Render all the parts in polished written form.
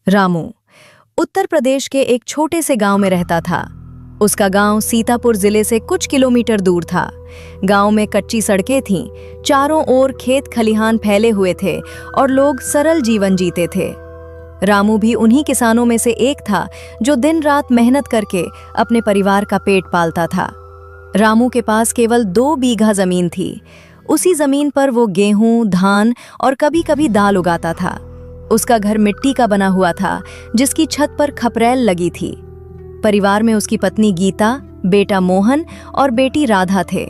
रामू उत्तर प्रदेश के एक छोटे से गांव में रहता था। उसका गांव सीतापुर जिले से कुछ किलोमीटर दूर था। गांव में कच्ची सड़कें थीं, चारों ओर खेत खलिहान फैले हुए थे और लोग सरल जीवन जीते थे। रामू भी उन्हीं किसानों में से एक था जो दिन रात मेहनत करके अपने परिवार का पेट पालता था। रामू के पास केवल 2 बीघा जमीन थी। उसी जमीन पर वो गेहूं, धान और कभी-कभी दाल उगाता था। उसका घर मिट्टी का बना हुआ था, जिसकी छत पर खपरैल लगी थी। परिवार में उसकी पत्नी गीता, बेटा मोहन और बेटी राधा थे।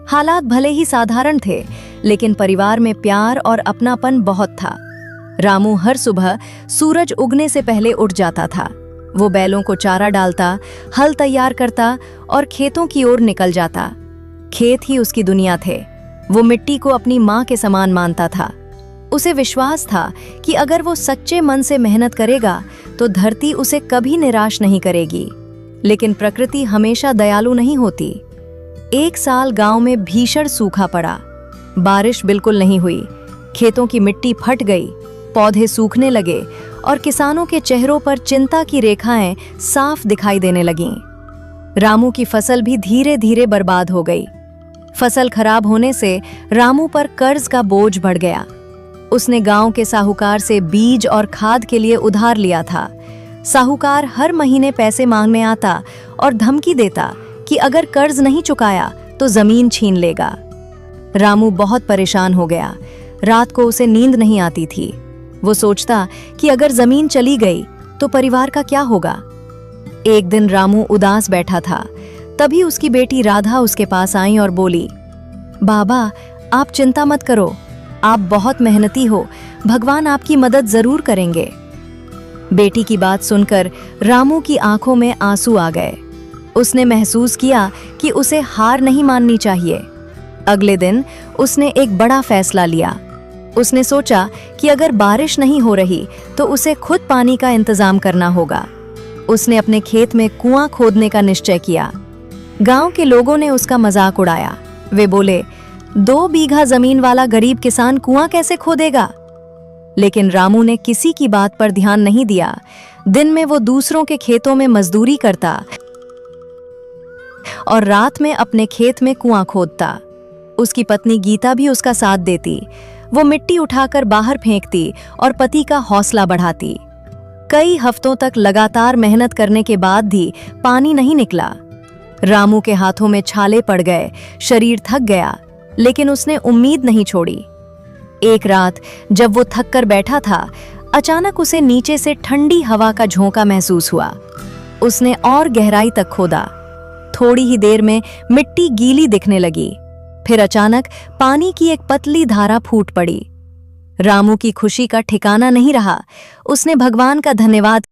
हालात भले ही साधारण थे, लेकिन परिवार में प्यार और अपनापन बहुत था। रामू हर सुबह सूरज उगने से पहले उठ जाता था। वो बैलों को चारा डालता, हल तैयार करता और खेतों की ओर निकल जाता। खेत ही उसकी दुनिया थे। वो मिट्टी को अपनी माँ के समान मानता था। उसे विश्वास था कि अगर वो सच्चे मन से मेहनत करेगा तो धरती उसे कभी निराश नहीं करेगी। लेकिन प्रकृति हमेशा दयालु नहीं होती। एक साल गांव में भीषण सूखा पड़ा। बारिश बिल्कुल नहीं हुई। खेतों की मिट्टी फट गई, पौधे सूखने लगे और किसानों के चेहरों पर चिंता की रेखाएं साफ दिखाई देने लगीं। रामू की फसल भी धीरे धीरे बर्बाद हो गई। फसल खराब होने से रामू पर कर्ज का बोझ बढ़ गया। उसने गांव के साहूकार से बीज और खाद के लिए उधार लिया था। साहूकार हर महीने पैसे मांगने आता और धमकी देता कि अगर कर्ज नहीं चुकाया तो जमीन छीन लेगा। रामू बहुत परेशान हो गया। रात को उसे नींद नहीं आती थी। वो सोचता कि अगर जमीन चली गई तो परिवार का क्या होगा। एक दिन रामू उदास बैठा था। तभी उसकी बेटी राधा उसके पास आई और बोली, बाबा, आप चिंता मत करो, आप बहुत मेहनती हो, भगवान आपकी मदद जरूर करेंगे। बेटी की बात सुनकर रामू की आंखों में आंसू आ गए। उसने महसूस किया कि उसे हार नहीं माननी चाहिए। अगले दिन उसने एक बड़ा फैसला लिया। उसने सोचा कि अगर बारिश नहीं हो रही तो उसे खुद पानी का इंतजाम करना होगा। उसने अपने खेत में कुआं खोदने का निश्चय किया। गांव के लोगों ने उसका मजाक उड़ाया। वे बोले, 2 बीघा जमीन वाला गरीब किसान कुआं कैसे खोदेगा? लेकिन रामू ने किसी की बात पर ध्यान नहीं दिया। दिन में वो दूसरों के खेतों में मजदूरी करता और रात में अपने खेत में कुआं खोदता। उसकी पत्नी गीता भी उसका साथ देती। वो मिट्टी उठाकर बाहर फेंकती और पति का हौसला बढ़ाती। कई हफ्तों तक लगातार मेहनत करने के बाद भी पानी नहीं निकला। रामू के हाथों में छाले पड़ गए, शरीर थक गया, लेकिन उसने उम्मीद नहीं छोड़ी। एक रात जब वो थक कर बैठा था, अचानक उसे नीचे से ठंडी हवा का झोंका महसूस हुआ। उसने और गहराई तक खोदा। थोड़ी ही देर में मिट्टी गीली दिखने लगी। फिर अचानक पानी की एक पतली धारा फूट पड़ी। रामू की खुशी का ठिकाना नहीं रहा। उसने भगवान का धन्यवाद